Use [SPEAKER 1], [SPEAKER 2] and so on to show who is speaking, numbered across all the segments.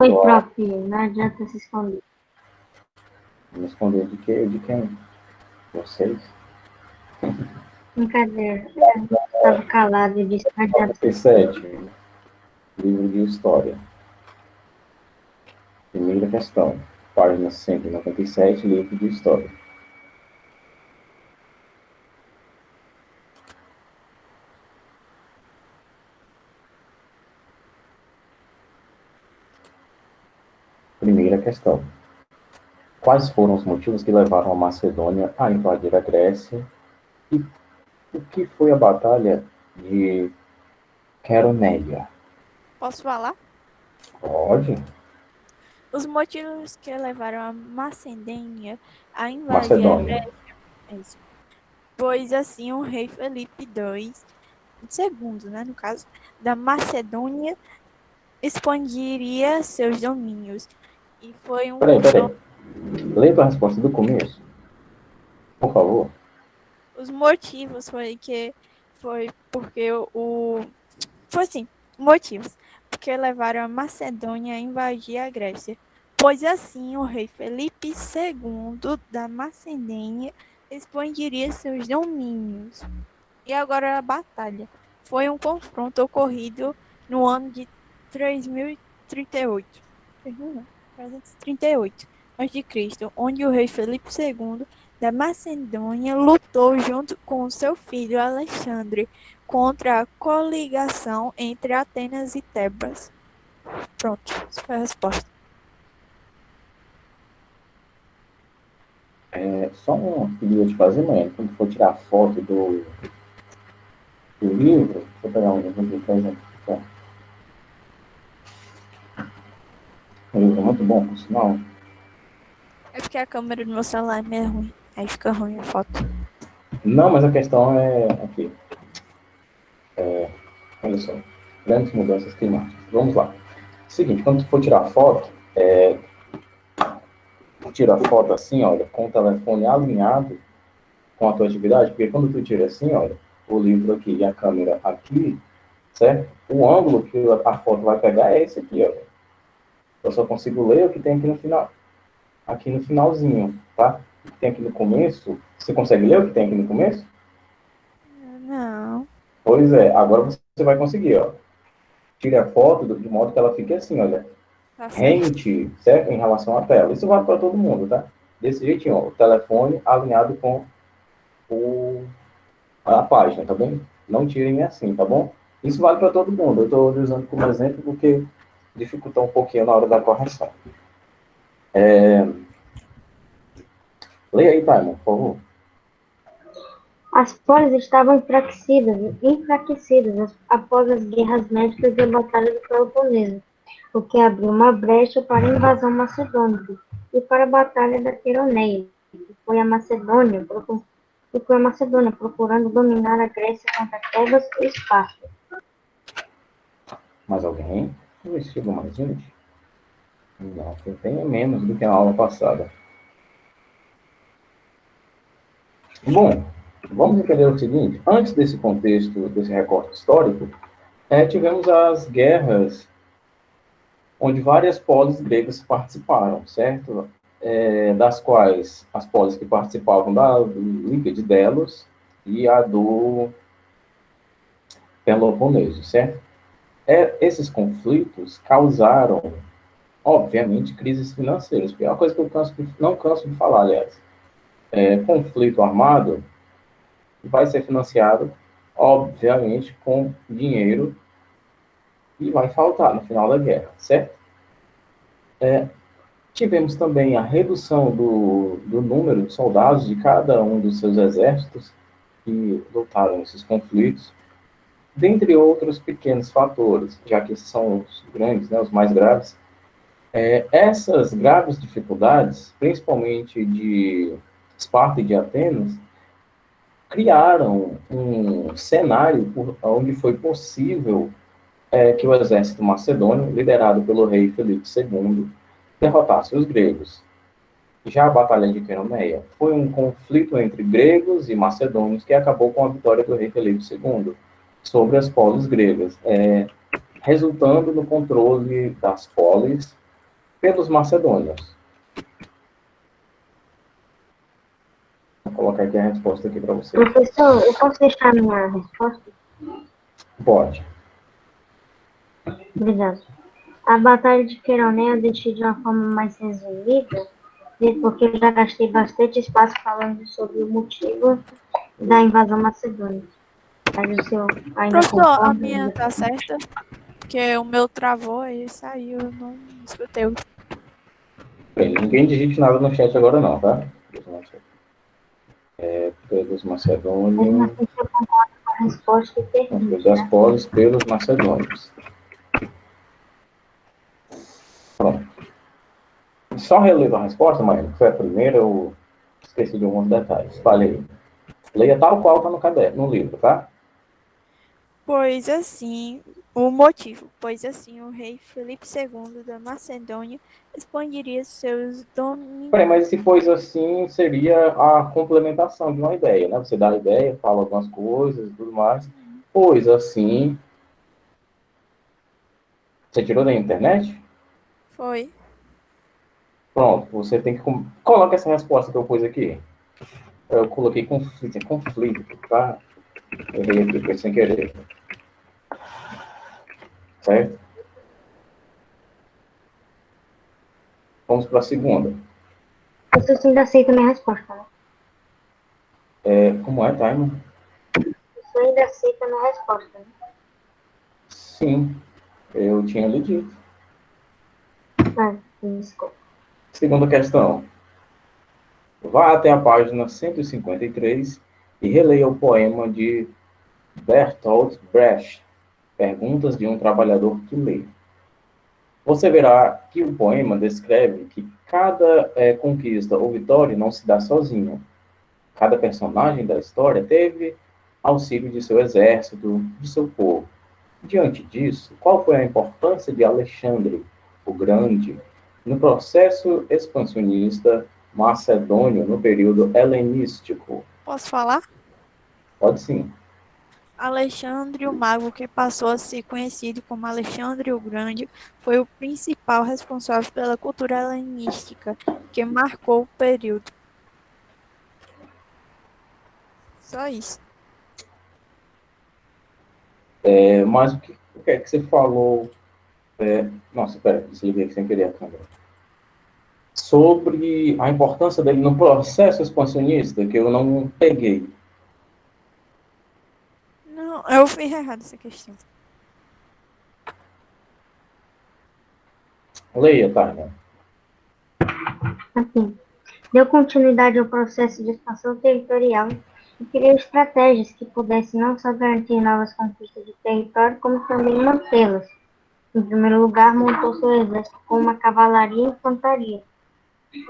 [SPEAKER 1] Oi, prof, não adianta se esconder.
[SPEAKER 2] Me esconder de quê? De quem? Vocês?
[SPEAKER 1] Brincadeira, estava calado e disse não adianta se esconder.
[SPEAKER 2] 97, livro de história. Primeira questão, página 197, livro de história. Primeira questão. Quais foram os motivos que levaram a Macedônia a invadir a Grécia? E o que foi a Batalha de Queroneia?
[SPEAKER 3] Posso falar?
[SPEAKER 2] Pode?
[SPEAKER 3] Os motivos que levaram a Macedônia a invadir a
[SPEAKER 2] Macedônia.
[SPEAKER 3] Grécia, é isso. Pois assim o rei Felipe II, segundo, né, no caso, da Macedônia, expandiria seus domínios. E foi um
[SPEAKER 2] Peraí.
[SPEAKER 3] confronto.
[SPEAKER 2] Lê a resposta do começo, por favor.
[SPEAKER 3] Os motivos foi porque foi assim, motivos, porque levaram a Macedônia a invadir a Grécia. Pois assim o rei Felipe II da Macedônia expandiria seus domínios. E agora a batalha. Foi um confronto ocorrido no ano de 3038. 338 a.C., onde o rei Felipe II da Macedônia lutou junto com seu filho Alexandre contra a coligação entre Atenas e Tebas. Pronto, essa foi a resposta.
[SPEAKER 2] Só um pedido de fazer, mãe. Quando for tirar foto do livro, deixa eu pegar um livro aqui, por exemplo. Tá? Um livro muito bom, por sinal.
[SPEAKER 3] É porque a câmera do meu celular é meio ruim. Aí fica ruim a foto.
[SPEAKER 2] Não, mas a questão é aqui. Olha só. Grandes mudanças climáticas. Vamos lá. Seguinte, quando tu for tirar foto, tira a foto assim, olha, com o telefone alinhado com a tua atividade, porque quando tu tira assim, olha, o livro aqui e a câmera aqui, certo? O ângulo que a foto vai pegar é esse aqui, olha. Eu só consigo ler o que tem aqui no final, aqui no finalzinho, tá? O que tem aqui no começo, você consegue ler o que tem aqui no começo?
[SPEAKER 3] Não.
[SPEAKER 2] Pois é, agora você vai conseguir, ó. Tire a foto de modo que ela fique assim, olha,
[SPEAKER 3] Tá certo.
[SPEAKER 2] rente, certo? Em relação à tela. Isso vale para todo mundo, tá? Desse jeitinho, ó, o telefone alinhado com a página, tá bem? Não tirem assim, tá bom? Isso vale para todo mundo. Eu estou usando como exemplo porque dificulta um pouquinho na hora da correção. Leia aí, Taimon, por favor.
[SPEAKER 1] As polis estavam enfraquecidas após as guerras médicas e a Batalha do Peloponeso, o que abriu uma brecha para a invasão macedônica e para a Batalha da Queroneia, que foi a Macedônia procurando dominar a Grécia contra Tebas e Esparta.
[SPEAKER 2] Mais alguém? Vamos ver se chegou mais gente. Não, tem menos do que a aula passada. Bom, vamos entender o seguinte. Antes desse contexto, desse recorte histórico, tivemos as guerras onde várias polis gregas participaram, certo? Das quais as polis que participavam da Liga de Delos e a do Peloponeso, certo? Esses conflitos causaram, obviamente, crises financeiras, porque é uma coisa que eu não canso de falar, aliás. Conflito armado vai ser financiado, obviamente, com dinheiro e vai faltar no final da guerra, certo? Tivemos também a redução do número de soldados de cada um dos seus exércitos que lutaram nesses conflitos, dentre outros pequenos fatores, já que esses são os grandes, né, os mais graves. Essas graves dificuldades, principalmente de Esparta e de Atenas, criaram um cenário onde foi possível que o exército macedônio, liderado pelo rei Felipe II, derrotasse os gregos. Já a Batalha de Queroneia foi um conflito entre gregos e macedônios que acabou com a vitória do rei Felipe II sobre as polis gregas, resultando no controle das polis pelos macedônios. Vou colocar aqui a resposta aqui para você.
[SPEAKER 1] Professor, eu posso deixar minha resposta?
[SPEAKER 2] Pode.
[SPEAKER 1] Obrigado. A Batalha de Queroné eu deixei de uma forma mais resumida, porque eu já gastei bastante espaço falando sobre o motivo da invasão macedônica. Mas o senhor ainda
[SPEAKER 3] Professor, a
[SPEAKER 1] concorda?
[SPEAKER 3] minha tá certa? Porque o meu travou e saiu, eu não escutei.
[SPEAKER 2] Bem, ninguém digite nada no chat agora não, tá? Pelos
[SPEAKER 1] Mesmo
[SPEAKER 2] macedônios.
[SPEAKER 1] assim, eu concordo com a resposta e
[SPEAKER 2] Os
[SPEAKER 1] termina.
[SPEAKER 2] Diásporos pelos macedônios. Pronto. Só relevo a resposta, Maíra, que foi a primeira, eu esqueci de alguns detalhes. Falei. Leia tal qual está no caderno, no livro, tá?
[SPEAKER 3] Pois assim, o motivo, pois assim o rei Filipe II da Macedônia expandiria seus domínios.
[SPEAKER 2] Peraí, mas se fosse assim, seria a complementação de uma ideia, né? Você dá a ideia, fala algumas coisas e tudo mais. Pois assim. Você tirou da internet?
[SPEAKER 3] Foi.
[SPEAKER 2] Pronto, você tem que. Coloca essa resposta que eu pus aqui. Eu coloquei conflito, tá? Errei aqui, foi sem querer. Certo? Vamos para a segunda.
[SPEAKER 1] Você ainda aceita a minha resposta, né?
[SPEAKER 2] Como é, Taima?
[SPEAKER 1] Você ainda aceita a minha resposta, né?
[SPEAKER 2] Sim, eu tinha lhe dito.
[SPEAKER 1] Ah, desculpa.
[SPEAKER 2] Segunda questão. Vá até a página 153 e releia o poema de Bertolt Brecht, Perguntas de um Trabalhador que Lê. Você verá que o poema descreve que cada conquista ou vitória não se dá sozinha. Cada personagem da história teve auxílio de seu exército, de seu povo. Diante disso, qual foi a importância de Alexandre o Grande no processo expansionista macedônio no período helenístico?
[SPEAKER 3] Posso falar?
[SPEAKER 2] Pode sim.
[SPEAKER 3] Alexandre o Mago, que passou a ser conhecido como Alexandre o Grande, foi o principal responsável pela cultura helenística que marcou o período. Só isso.
[SPEAKER 2] Mas o que é que você falou? Nossa, pera, desliguei aqui sem querer a câmera. Sobre a importância dele no processo expansionista, que eu não peguei.
[SPEAKER 3] Não, eu fiz errado essa questão.
[SPEAKER 2] Leia, Tânia.
[SPEAKER 1] Assim, deu continuidade ao processo de expansão territorial e criou estratégias que pudessem não só garantir novas conquistas de território, como também mantê-las. Em primeiro lugar, montou seu exército com uma cavalaria e infantaria.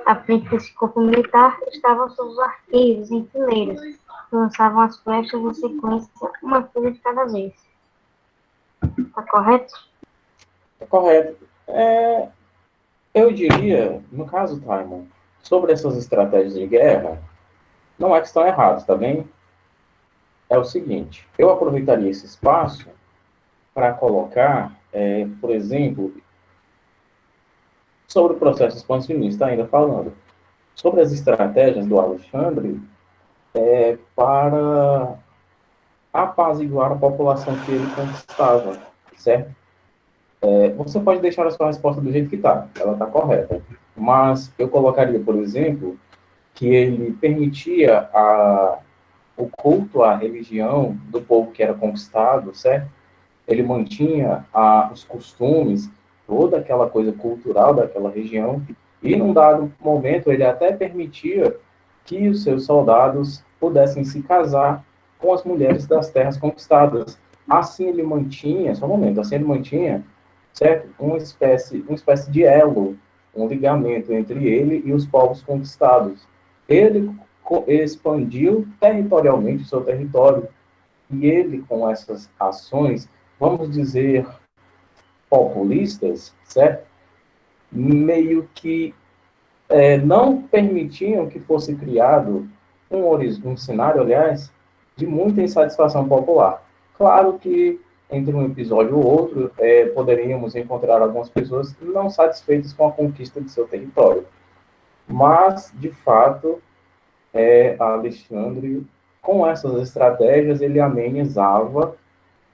[SPEAKER 1] À frente desse corpo militar estavam seus arqueiros em fileiras, que lançavam as flechas em sequência, uma filha de cada vez. Está correto?
[SPEAKER 2] Correto. Eu diria, no caso, Timon, sobre essas estratégias de guerra, não é que estão errados, tá bem? É o seguinte, eu aproveitaria esse espaço para colocar, por exemplo, sobre o processo expansionista, ainda falando, sobre as estratégias do Alexandre para apaziguar a população que ele conquistava, certo? Você pode deixar a sua resposta do jeito que está, ela está correta. Mas eu colocaria, por exemplo, que ele permitia o culto à religião do povo que era conquistado, certo? Ele mantinha os costumes, toda aquela coisa cultural daquela região, e num dado momento ele até permitia que os seus soldados pudessem se casar com as mulheres das terras conquistadas. Assim ele mantinha, só um momento, assim ele mantinha, certo? Uma espécie de elo, um ligamento entre ele e os povos conquistados. Ele expandiu territorialmente o seu território, e ele, com essas ações, vamos dizer, populistas, certo? Meio que não permitiam que fosse criado um cenário, aliás, de muita insatisfação popular. Claro que entre um episódio ou outro, poderíamos encontrar algumas pessoas não satisfeitas com a conquista de seu território. Mas, de fato, Alexandre, com essas estratégias, ele amenizava,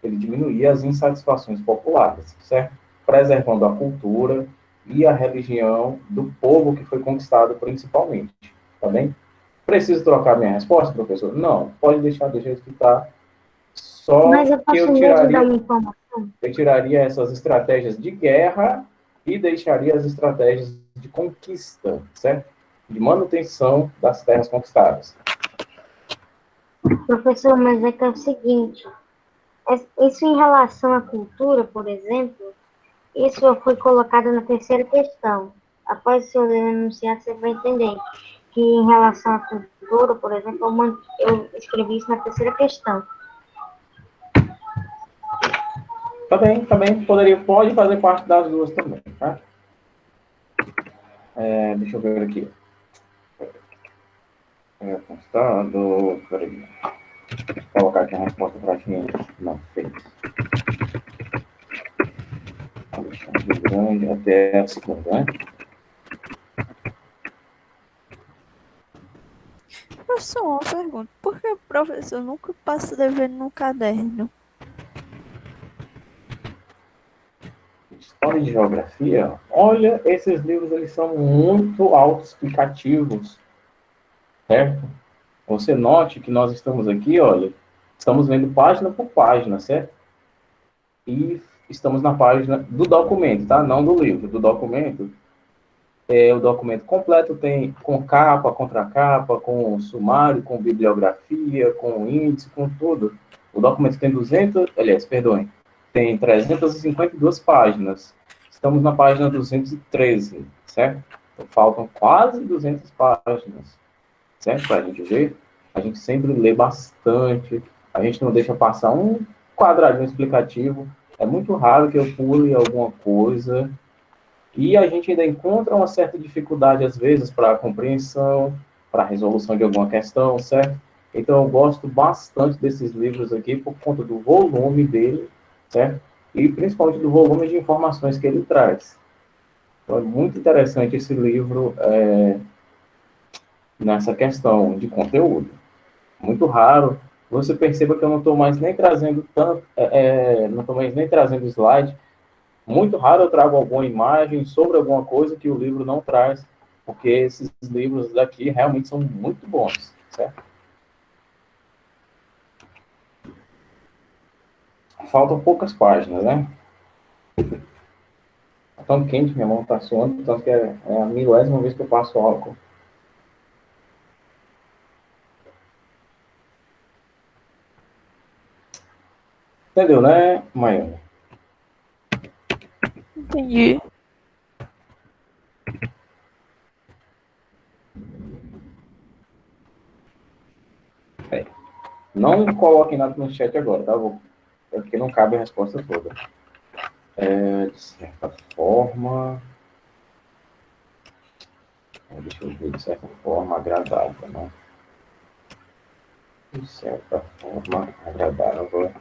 [SPEAKER 2] ele diminuía as insatisfações populares, certo? Preservando a cultura e a religião do povo que foi conquistado principalmente, tá bem? Preciso trocar minha resposta, professor? Não, pode deixar do jeito que está. Só
[SPEAKER 1] Mas eu
[SPEAKER 2] que
[SPEAKER 1] posso mesmo dar uma informação?
[SPEAKER 2] eu tiraria essas estratégias de guerra e deixaria as estratégias de conquista, certo? De manutenção das terras conquistadas.
[SPEAKER 1] Professor, mas é que é o seguinte, isso em relação à cultura, por exemplo, isso foi colocado na terceira questão. Após o senhor enunciar, você vai entender que em relação à cultura, por exemplo, eu escrevi isso na terceira questão.
[SPEAKER 2] Tá bem, pode fazer parte das duas também, tá? Deixa eu ver aqui. Constado, peraí. Vou colocar aqui a resposta para quem não fez. Alexandre Grande, até a segunda, né?
[SPEAKER 3] Só uma pergunta. Por que o professor nunca passa devendo no caderno?
[SPEAKER 2] História de geografia, olha, esses livros eles são muito autoexplicativos, certo? Você note que nós estamos aqui, olha, estamos vendo página por página, certo? E estamos na página do documento, tá? Não do livro, do documento. O documento completo tem com capa, contracapa, com sumário, com bibliografia, com índice, com tudo. O documento tem 200, aliás, perdoem, tem 352 páginas. Estamos na página 213, certo? Então, faltam quase 200 páginas, certo? Para a gente ver. A gente sempre lê bastante, a gente não deixa passar um quadradinho explicativo. É muito raro que eu pule alguma coisa. E a gente ainda encontra uma certa dificuldade, às vezes, para a compreensão, para a resolução de alguma questão, certo? Então, eu gosto bastante desses livros aqui por conta do volume dele, certo? E principalmente do volume de informações que ele traz. Então, é muito interessante esse livro nessa questão de conteúdo. Muito raro. Você perceba que eu não estou mais nem trazendo tanto, não estou mais nem trazendo slide. Muito raro eu trago alguma imagem sobre alguma coisa que o livro não traz, porque esses livros daqui realmente são muito bons, certo? Faltam poucas páginas, né? Tá tão quente, minha mão tá suando, tanto que é a milésima vez que eu passo álcool. Entendeu, né, Maiane?
[SPEAKER 3] Entendi.
[SPEAKER 2] Não coloquem nada no chat agora, tá? Porque não cabe a resposta toda. De certa forma... Deixa eu ver, de certa forma agradável, né? De certa forma agradável.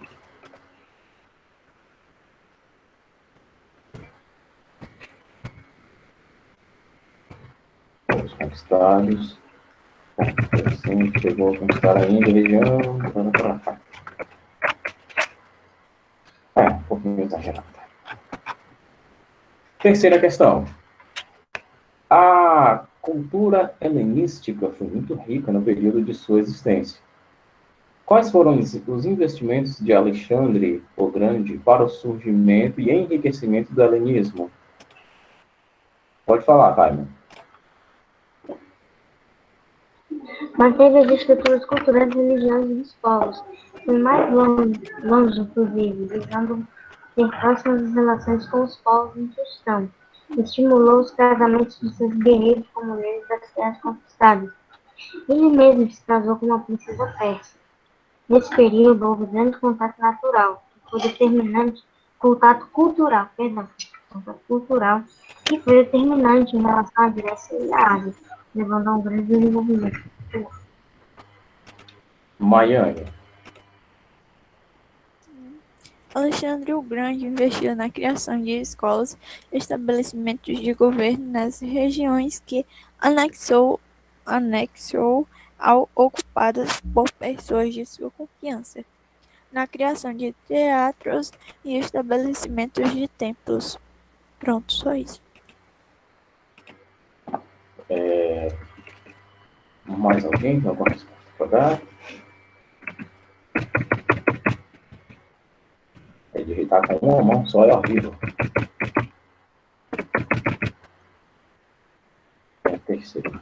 [SPEAKER 2] Os conquistados. Assim, chegou a conquistar ainda a região. Um pouquinho exagerado. Terceira questão. A cultura helenística foi muito rica no período de sua existência. Quais foram os investimentos de Alexandre o Grande para o surgimento e enriquecimento do helenismo? Pode falar, Raimon.
[SPEAKER 1] Manteve as estruturas culturais e religiosas dos povos, foi mais longe, inclusive, visando ter próximas relações com os povos em questão. Estimulou os casamentos de seus guerreiros com mulheres das terras conquistadas. Ele mesmo se casou com uma princesa persa. Nesse período, houve grande contato natural, que foi determinante, contato cultural, que foi determinante em relação à Grécia e à Ásia, levando a um grande desenvolvimento.
[SPEAKER 2] Maiane.
[SPEAKER 3] Alexandre o Grande investiu na criação de escolas e estabelecimentos de governo nas regiões que anexou ao ocupadas por pessoas de sua confiança, na criação de teatros e estabelecimentos de templos. Pronto, só isso.
[SPEAKER 2] Mais alguém tem alguma resposta para dar? É digitar com uma mão só é horrível. É terceiro.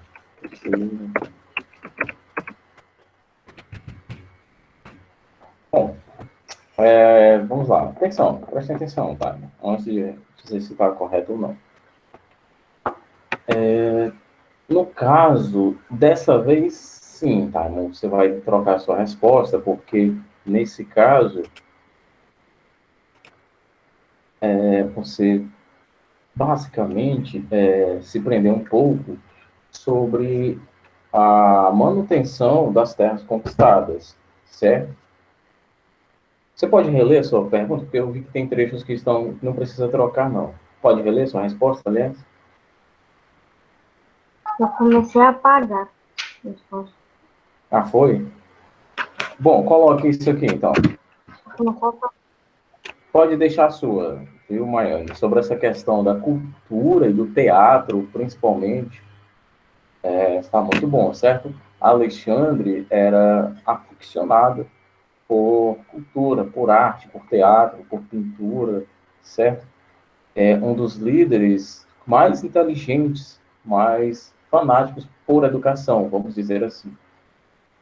[SPEAKER 2] Bom, vamos lá. Atenção, prestem atenção, tá? Antes de dizer se está correto ou não. No caso, dessa vez, sim, tá? Você vai trocar a sua resposta, porque nesse caso, você basicamente se prender um pouco sobre a manutenção das terras conquistadas, certo? Você pode reler a sua pergunta, porque eu vi que tem trechos que não precisa trocar, não. Pode reler sua resposta, aliás?
[SPEAKER 1] Eu comecei a apagar.
[SPEAKER 2] Ah, foi? Bom, coloque isso aqui, então. Pode deixar a sua, viu, Maiane? Sobre essa questão da cultura e do teatro, principalmente, está muito bom, certo? Alexandre era aficionado por cultura, por arte, por teatro, por pintura, certo? É um dos líderes mais inteligentes, mais fanáticos por educação, vamos dizer assim,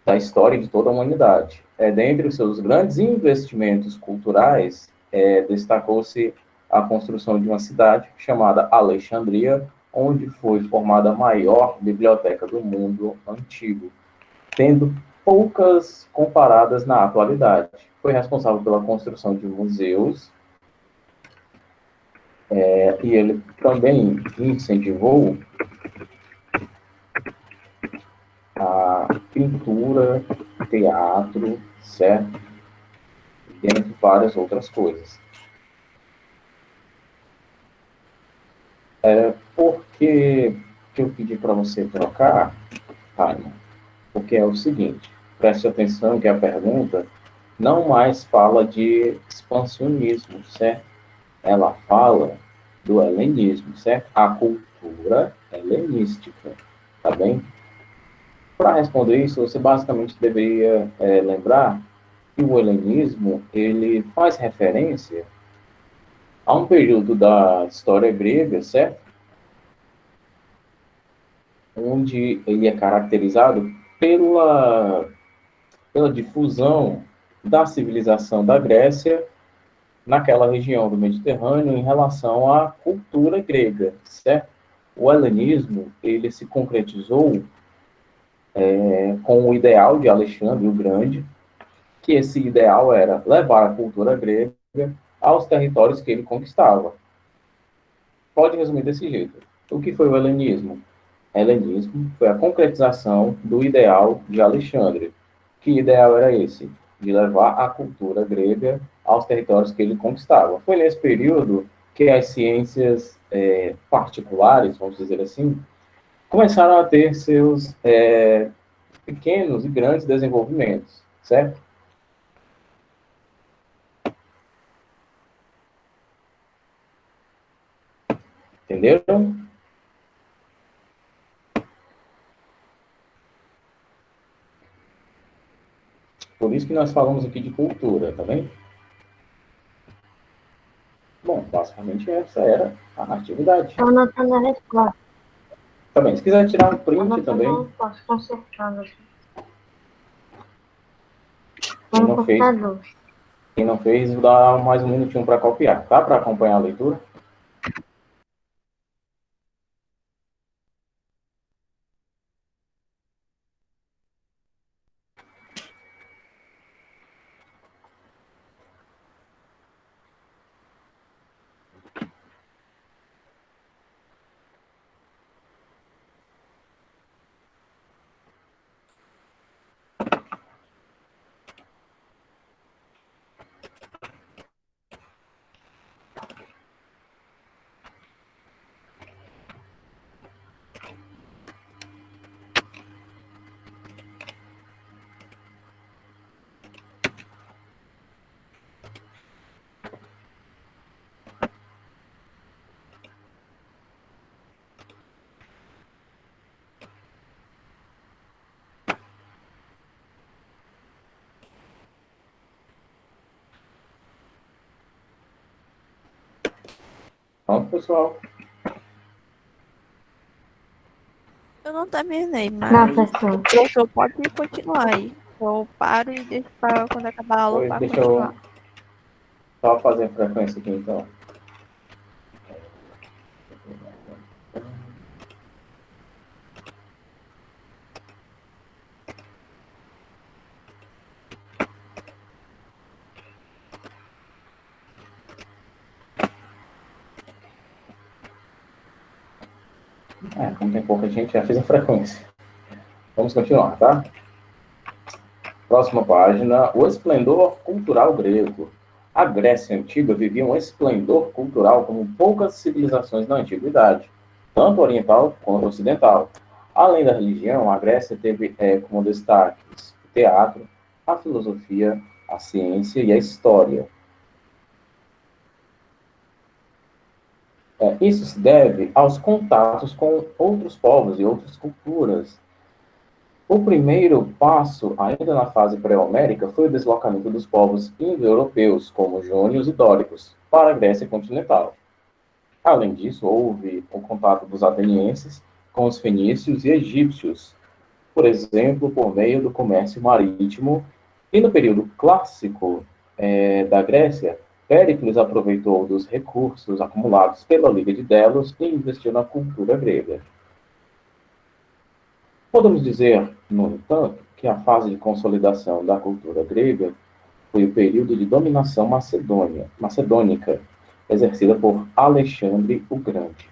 [SPEAKER 2] da história de toda a humanidade. Dentre os seus grandes investimentos culturais, destacou-se a construção de uma cidade chamada Alexandria, onde foi formada a maior biblioteca do mundo antigo, tendo poucas comparadas na atualidade. Foi responsável pela construção de museus, e ele também incentivou a pintura, teatro, certo? Dentre várias outras coisas. Por que eu pedi para você trocar, Raimon? Porque é o seguinte, preste atenção que a pergunta não mais fala de expansionismo, certo? Ela fala do helenismo, certo? A cultura helenística, tá bem? Para responder isso, você basicamente deveria lembrar que o helenismo ele faz referência a um período da história grega, certo? Onde ele é caracterizado pela difusão da civilização da Grécia naquela região do Mediterrâneo em relação à cultura grega, certo? O helenismo, ele se concretizou com o ideal de Alexandre o Grande, que esse ideal era levar a cultura grega aos territórios que ele conquistava. Pode resumir desse jeito. O que foi o helenismo? Helenismo foi a concretização do ideal de Alexandre. Que ideal era esse? De levar a cultura grega aos territórios que ele conquistava. Foi nesse período que as ciências particulares, vamos dizer assim, começaram a ter seus pequenos e grandes desenvolvimentos, certo? Entenderam? Por isso que nós falamos aqui de cultura, tá bem? Bom, basicamente essa era a atividade.
[SPEAKER 1] Estou anotando a resposta.
[SPEAKER 2] Tá bem, se quiser tirar um print também.
[SPEAKER 1] Posso consertando aqui.
[SPEAKER 2] Quem não fez, vou dar mais um minutinho para copiar, tá? Para acompanhar a leitura. Pronto, pessoal.
[SPEAKER 3] Eu não terminei,
[SPEAKER 1] Não,
[SPEAKER 3] mas
[SPEAKER 1] professor.
[SPEAKER 3] o professor pode continuar aí. Eu paro e deixo para quando acabar a aula
[SPEAKER 2] Pois
[SPEAKER 3] para
[SPEAKER 2] deixa
[SPEAKER 3] continuar.
[SPEAKER 2] eu só fazer a frequência aqui, então. Como tem pouca gente, já fiz a frequência. Vamos continuar, tá? Próxima página. O esplendor cultural grego. A Grécia Antiga vivia um esplendor cultural como poucas civilizações na Antiguidade, tanto oriental quanto ocidental. Além da religião, a Grécia teve como destaques o teatro, a filosofia, a ciência e a história. Isso se deve aos contatos com outros povos e outras culturas. O primeiro passo, ainda na fase pré-homérica, foi o deslocamento dos povos indo-europeus, como jônios e dóricos, para a Grécia continental. Além disso, houve o contato dos atenienses com os fenícios e egípcios, por exemplo, por meio do comércio marítimo. E no período clássico da Grécia, Péricles aproveitou dos recursos acumulados pela Liga de Delos e investiu na cultura grega. Podemos dizer, no entanto, que a fase de consolidação da cultura grega foi o período de dominação macedônica, exercida por Alexandre o Grande,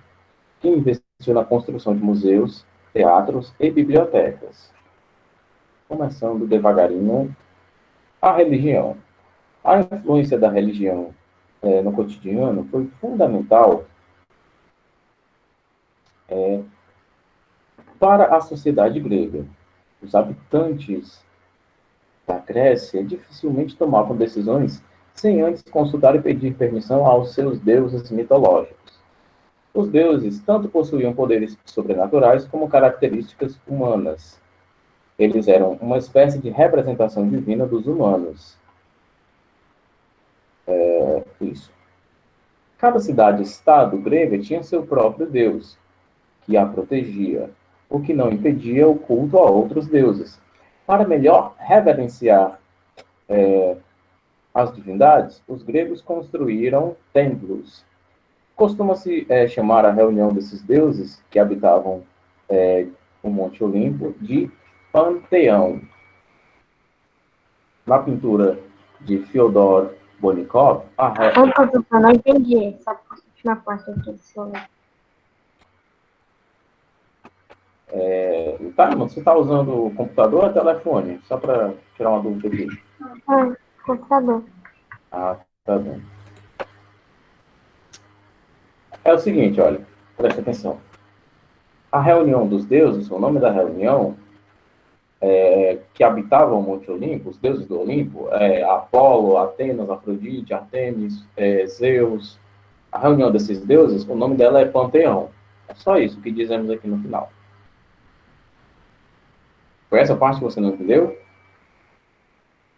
[SPEAKER 2] que investiu na construção de museus, teatros e bibliotecas. Começando devagarinho, a religião. A influência da religião no cotidiano foi fundamental para a sociedade grega. Os habitantes da Grécia dificilmente tomavam decisões sem antes consultar e pedir permissão aos seus deuses mitológicos. Os deuses tanto possuíam poderes sobrenaturais como características humanas. Eles eram uma espécie de representação divina dos humanos. Isso. Cada cidade-estado grega tinha seu próprio deus, que a protegia, o que não impedia o culto a outros deuses. Para melhor reverenciar as divindades, os gregos construíram templos. Costuma-se chamar a reunião desses deuses que habitavam o Monte Olimpo de panteão. Na pintura de Fyodor Bonikov,
[SPEAKER 1] Ô, professor, não entendi. Só posso continuar a parte aqui do seu livro.
[SPEAKER 2] Tá, você está usando o computador ou telefone? Só para tirar uma dúvida aqui.
[SPEAKER 1] Computador.
[SPEAKER 2] Ah, tá bem. É o seguinte, olha, preste atenção. A reunião dos deuses, o nome da reunião, que habitavam o Monte Olimpo, os deuses do Olimpo, Apolo, Atenas, Afrodite, Artemis, Zeus. A reunião desses deuses, o nome dela é Panteão. É só isso que dizemos aqui no final. Foi essa parte que você não entendeu?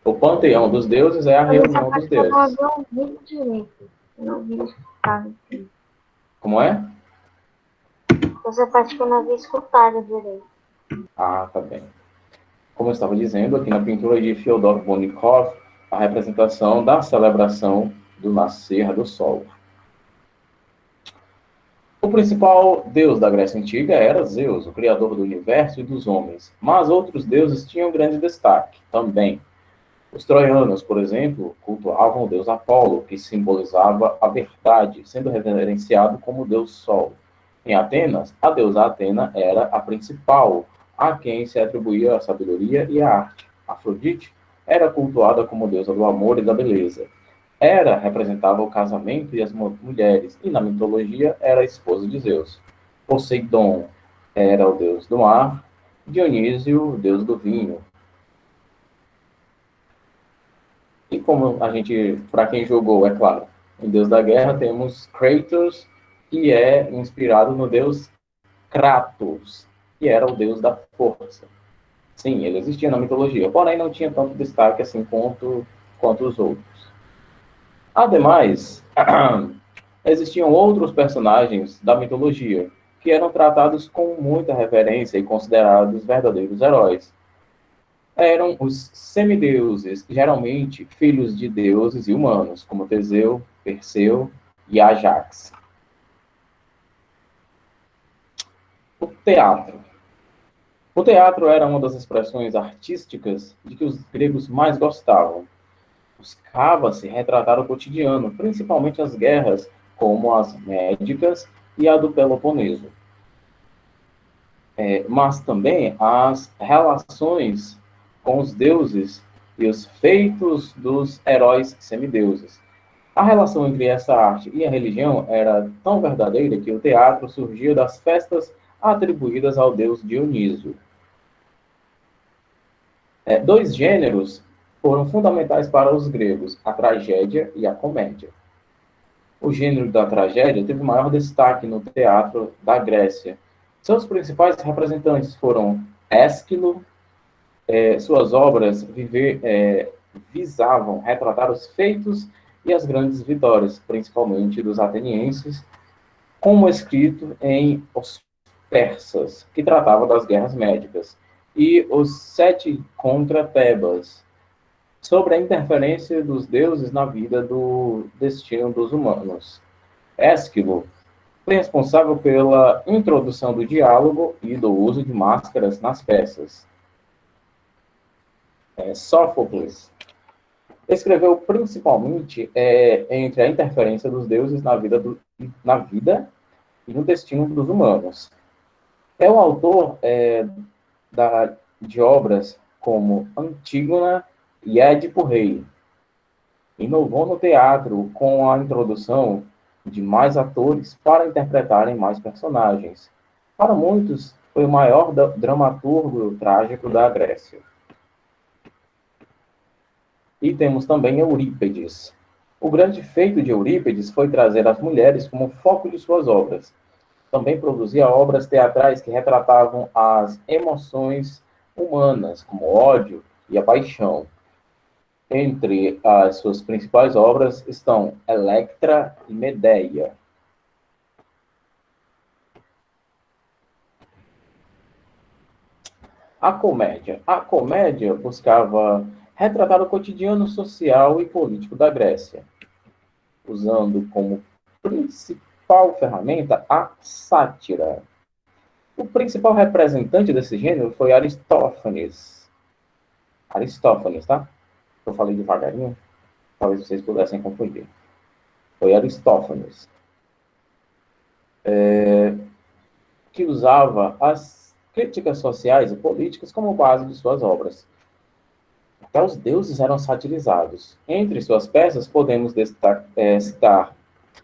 [SPEAKER 2] O panteão dos deuses é a reunião dos deuses.
[SPEAKER 1] Eu não ouvi direito. Eu não ouvi escutado.
[SPEAKER 2] Como é?
[SPEAKER 1] Essa parte que eu não havia escutado direito.
[SPEAKER 2] Ah, tá bem. Como eu estava dizendo, aqui na pintura de Fyodor Bonikov, a representação da celebração do nascer do sol. O principal deus da Grécia Antiga era Zeus, o criador do universo e dos homens, mas outros deuses tinham grande destaque também. Os troianos, por exemplo, cultuavam o deus Apolo, que simbolizava a verdade, sendo reverenciado como o deus Sol. Em Atenas, a deusa Atena era a principal, a quem se atribuía a sabedoria e a arte. Afrodite era cultuada como deusa do amor e da beleza. Hera representava o casamento e as mulheres, e na mitologia era a esposa de Zeus. Poseidon era o deus do mar, Dionísio, o deus do vinho. E como a gente, para quem jogou, é claro, em Deus da Guerra temos Kratos, que é inspirado no deus Kratos, que era o deus da força. Sim, ele existia na mitologia, porém não tinha tanto destaque assim quanto os outros. Ademais, Existiam outros personagens da mitologia que eram tratados com muita reverência e considerados verdadeiros heróis. Eram os semideuses, geralmente filhos de deuses e humanos, como Teseu, Perseu e Ajax. O teatro. O teatro era uma das expressões artísticas de que os gregos mais gostavam. Buscava-se retratar o cotidiano, principalmente as guerras, como as médicas e a do Peloponeso. Mas também as relações com os deuses e os feitos dos heróis semideuses. A relação entre essa arte e a religião era tão verdadeira que o teatro surgiu das festas atribuídas ao deus Dionísio. Dois gêneros foram fundamentais para os gregos, a tragédia e a comédia. O gênero da tragédia teve maior destaque no teatro da Grécia. Seus principais representantes foram Ésquilo. Suas obras visavam retratar os feitos e as grandes vitórias, principalmente dos atenienses, como escrito em Os Persas, que tratava das guerras médicas, e Os Sete contra Tebas, sobre a interferência dos deuses na vida do destino dos humanos. Ésquilo foi responsável pela introdução do diálogo e do uso de máscaras nas peças. Sófocles escreveu principalmente entre a interferência dos deuses na vida e no destino dos humanos. É o autor de obras como Antígona e Édipo Rei. Inovou no teatro com a introdução de mais atores para interpretarem mais personagens. Para muitos, foi o maior dramaturgo trágico da Grécia. E temos também Eurípides. O grande feito de Eurípides foi trazer as mulheres como foco de suas obras. Também produzia obras teatrais que retratavam as emoções humanas, como o ódio e a paixão. Entre as suas principais obras estão Electra e Medeia. A comédia. A comédia buscava retratar o cotidiano social e político da Grécia, usando como principal ferramenta a sátira. O principal representante desse gênero foi Aristófanes. Aristófanes, tá? Eu falei devagarinho, talvez vocês pudessem confundir. Foi Aristófanes, que usava as críticas sociais e políticas como base de suas obras. Até os deuses eram satirizados. Entre suas peças podemos citar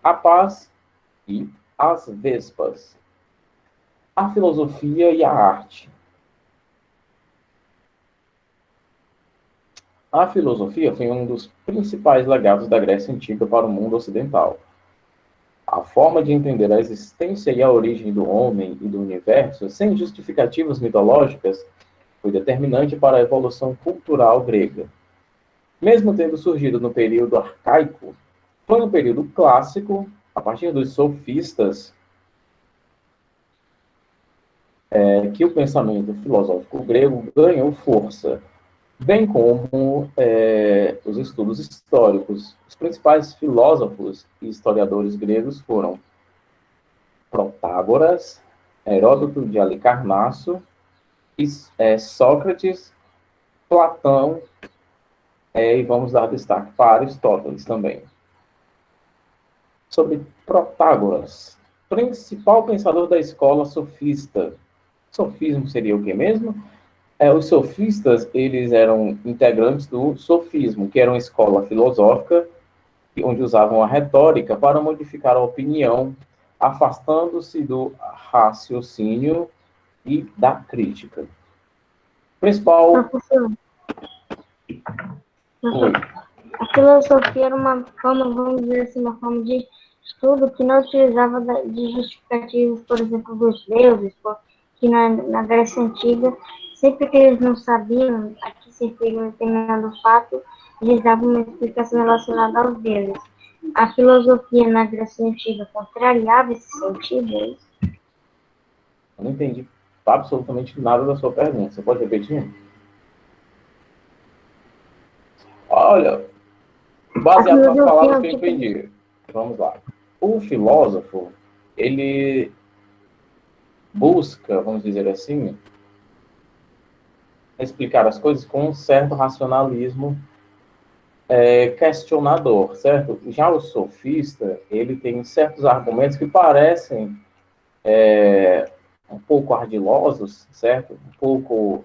[SPEAKER 2] A Paz e As Vespas, A Filosofia e a Arte. A filosofia foi um dos principais legados da Grécia Antiga para o mundo ocidental. A forma de entender a existência e a origem do homem e do universo, sem justificativas mitológicas, foi determinante para a evolução cultural grega. Mesmo tendo surgido no período arcaico, foi no período clássico, a partir dos sofistas, que o pensamento filosófico grego ganhou força, bem como os estudos históricos. Os principais filósofos e historiadores gregos foram Protágoras, Heródoto de Alicarnasso, Sócrates, Platão, e vamos dar destaque para Aristóteles também. Sobre Protágoras, principal pensador da escola sofista. Sofismo seria o quê mesmo? Os sofistas, eles eram integrantes do sofismo, que era uma escola filosófica, onde usavam a retórica para modificar a opinião, afastando-se do raciocínio e da crítica. Principal...
[SPEAKER 1] Professor, a filosofia era uma forma, vamos dizer assim, uma forma de estudo que não utilizava de justificativos, por exemplo, dos deuses, porque na Grécia Antiga, sempre que eles não sabiam a que se referiu um determinado fato, eles davam uma explicação relacionada aos deuses. A filosofia na Grécia Antiga contrariava esse sentido? É isso?
[SPEAKER 2] Eu não entendi absolutamente nada da sua pergunta. Você pode repetir? Olha,
[SPEAKER 1] A
[SPEAKER 2] baseado nas
[SPEAKER 1] filosofia
[SPEAKER 2] palavras que eu
[SPEAKER 1] antiga.
[SPEAKER 2] entendi. Vamos lá. O filósofo, ele busca, vamos dizer assim, explicar as coisas com um certo racionalismo questionador, certo? Já o sofista, ele tem certos argumentos que parecem um pouco ardilosos, certo? Um pouco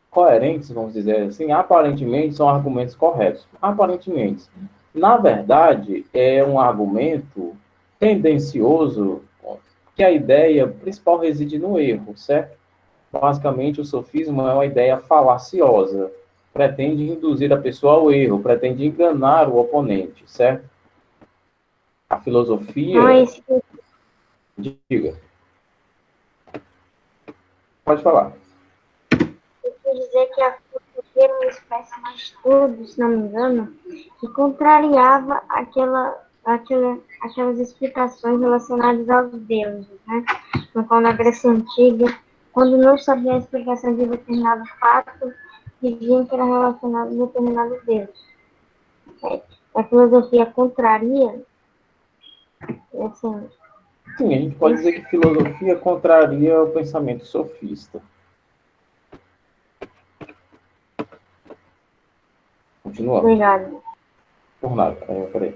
[SPEAKER 2] coerentes, vamos dizer assim. Aparentemente são argumentos corretos. Aparentemente. Na verdade, é um argumento tendencioso que a ideia principal reside no erro, certo? Basicamente, o sofismo é uma ideia falaciosa. Pretende induzir a pessoa ao erro, pretende enganar o oponente, certo? A
[SPEAKER 1] Então, é
[SPEAKER 2] filosofia,
[SPEAKER 1] isso que
[SPEAKER 2] diga, pode falar.
[SPEAKER 1] eu quis dizer, que a filosofia era uma espécie de estudo, se não me engano, que contrariava aquelas explicações relacionadas aos deuses, né? Então, na Grécia Antiga, quando não sabia a explicação de determinado fato, diziam que era relacionado a determinado deus. A filosofia contraria, assim,
[SPEAKER 2] Sim, a gente pode dizer que filosofia contraria o pensamento sofista. Continuamos.
[SPEAKER 1] obrigado.
[SPEAKER 2] Por nada. Peraí.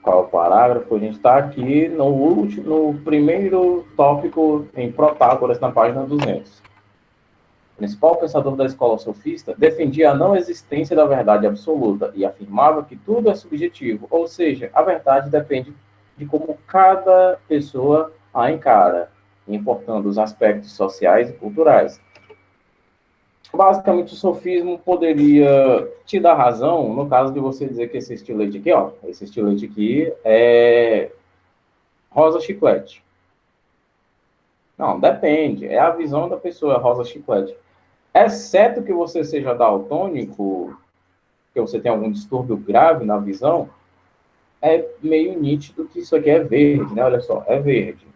[SPEAKER 2] Qual é o parágrafo? A gente está aqui no primeiro tópico em Protágoras, na página 200. O principal pensador da escola sofista defendia a não existência da verdade absoluta e afirmava que tudo é subjetivo, ou seja, a verdade depende de como cada pessoa a encara, importando os aspectos sociais e culturais. Basicamente, o sofismo poderia te dar razão no caso de você dizer que esse estilete aqui, ó, esse estilete aqui é rosa chiclete. Não, depende. É a visão da pessoa, rosa chiclete. Exceto que você seja daltônico, que você tem algum distúrbio grave na visão, é meio nítido que isso aqui é verde, né? Olha só, é verde.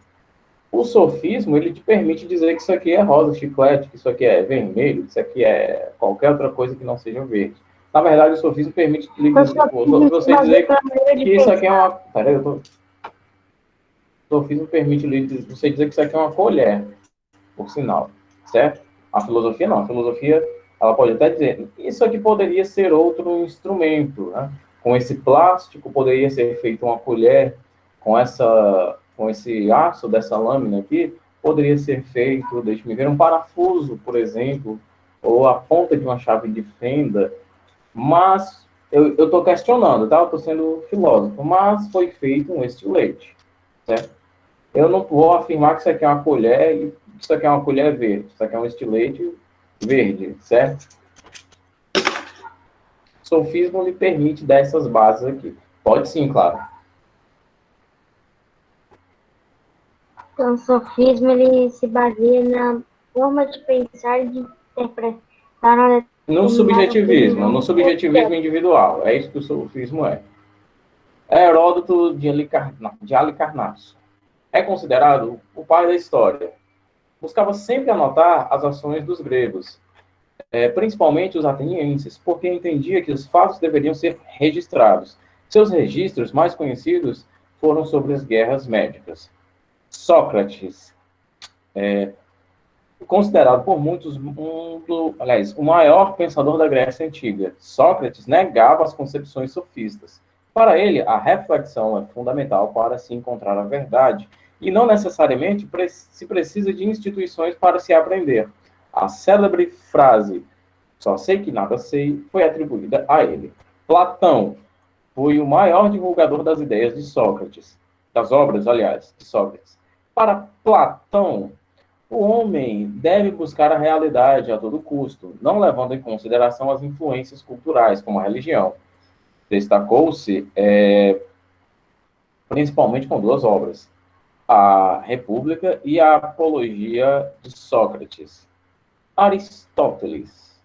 [SPEAKER 2] O sofismo, ele te permite dizer que isso aqui é rosa chiclete, que isso aqui é vermelho, que isso aqui é qualquer outra coisa que não seja verde. Na verdade, o sofismo permite você dizer que isso aqui é uma... Peraí, o sofismo permite você dizer que isso aqui é uma colher, por sinal, certo? A filosofia não. A filosofia, ela pode até dizer, isso aqui poderia ser outro instrumento, né? Com esse plástico poderia ser feita uma colher, com esse aço dessa lâmina aqui, poderia ser feito, deixa-me ver, um parafuso, por exemplo, ou a ponta de uma chave de fenda, mas eu estou questionando, tá? Eu estou sendo filósofo, mas foi feito um estilete, certo? Eu não vou afirmar que isso aqui é uma colher e isso aqui é uma colher verde. Isso aqui é um estilete verde, certo? O sofismo lhe permite dar essas bases aqui. Pode sim, claro.
[SPEAKER 1] Então, o sofismo, ele se baseia na forma de pensar e de interpretar uma determinada opinião.
[SPEAKER 2] No subjetivismo individual. É isso que o sofismo é. Heródoto de Halicarnasso. É considerado o pai da história. Buscava sempre anotar as ações dos gregos, principalmente os atenienses, porque entendia que os fatos deveriam ser registrados. Seus registros mais conhecidos foram sobre as guerras médicas. Sócrates, considerado por muitos o maior pensador da Grécia Antiga. Sócrates negava as concepções sofistas. Para ele, a reflexão é fundamental para se encontrar a verdade, e não necessariamente se precisa de instituições para se aprender. A célebre frase "só sei que nada sei" foi atribuída a ele. Platão foi o maior divulgador das ideias de Sócrates, das obras, aliás, de Sócrates. Para Platão, o homem deve buscar a realidade a todo custo, não levando em consideração as influências culturais, como a religião. Destacou-se principalmente com duas obras, a República e a Apologia de Sócrates. Aristóteles,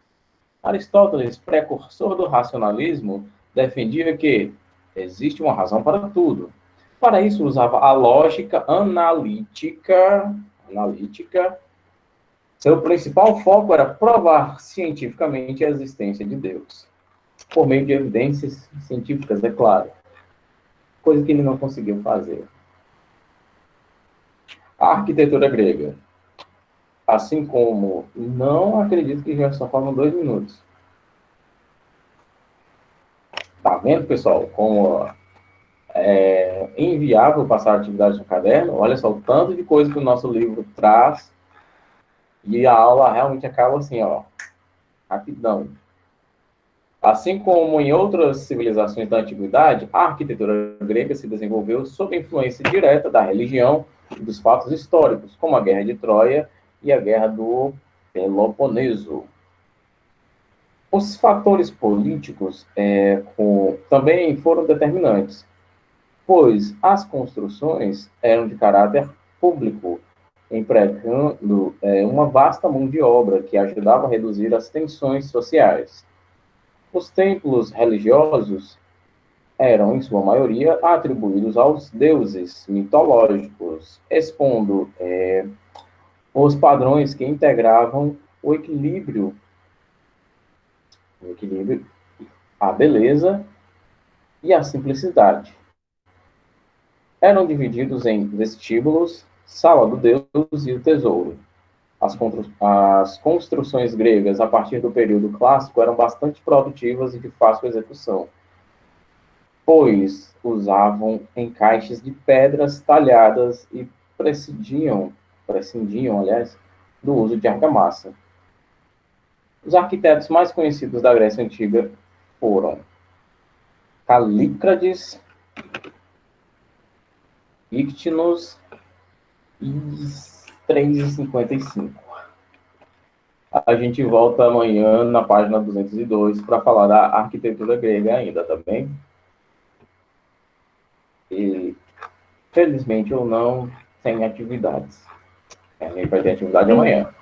[SPEAKER 2] precursor do racionalismo, defendia que existe uma razão para tudo. Para isso, usava a lógica analítica. Seu principal foco era provar cientificamente a existência de Deus, por meio de evidências científicas, é claro, coisa que ele não conseguiu fazer. A arquitetura grega, assim como, não acredito que já só faltam 2 minutos. Tá vendo, pessoal, como é inviável passar atividades no caderno? Olha só o tanto de coisa que o nosso livro traz, e a aula realmente acaba assim, ó, rapidão. Assim como em outras civilizações da antiguidade, a arquitetura grega se desenvolveu sob a influência direta da religião e dos fatos históricos, como a Guerra de Troia e a Guerra do Peloponeso. Os fatores políticos também foram determinantes, pois as construções eram de caráter público, empregando uma vasta mão de obra que ajudava a reduzir as tensões sociais. Os templos religiosos eram, em sua maioria, atribuídos aos deuses mitológicos, expondo os padrões que integravam o equilíbrio, a beleza e a simplicidade. Eram divididos em vestíbulos, sala do Deus e o tesouro. As construções gregas, a partir do período clássico, eram bastante produtivas e de fácil execução, pois usavam encaixes de pedras talhadas e prescindiam, aliás, do uso de argamassa. Os arquitetos mais conhecidos da Grécia Antiga foram Calícrades, Íctinos e 3,55. A gente volta amanhã na página 202 para falar da arquitetura grega ainda, tá bem? E, felizmente ou não, tem atividades. A gente vai ter atividade amanhã.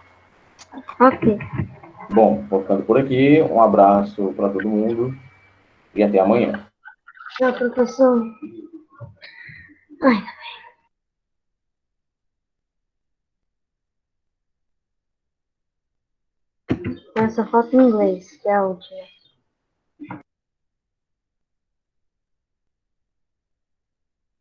[SPEAKER 1] Ok.
[SPEAKER 2] Bom, vou ficando por aqui. Um abraço para todo mundo e até amanhã.
[SPEAKER 1] Tchau, professor. Ai, só falta inglês, que é a última.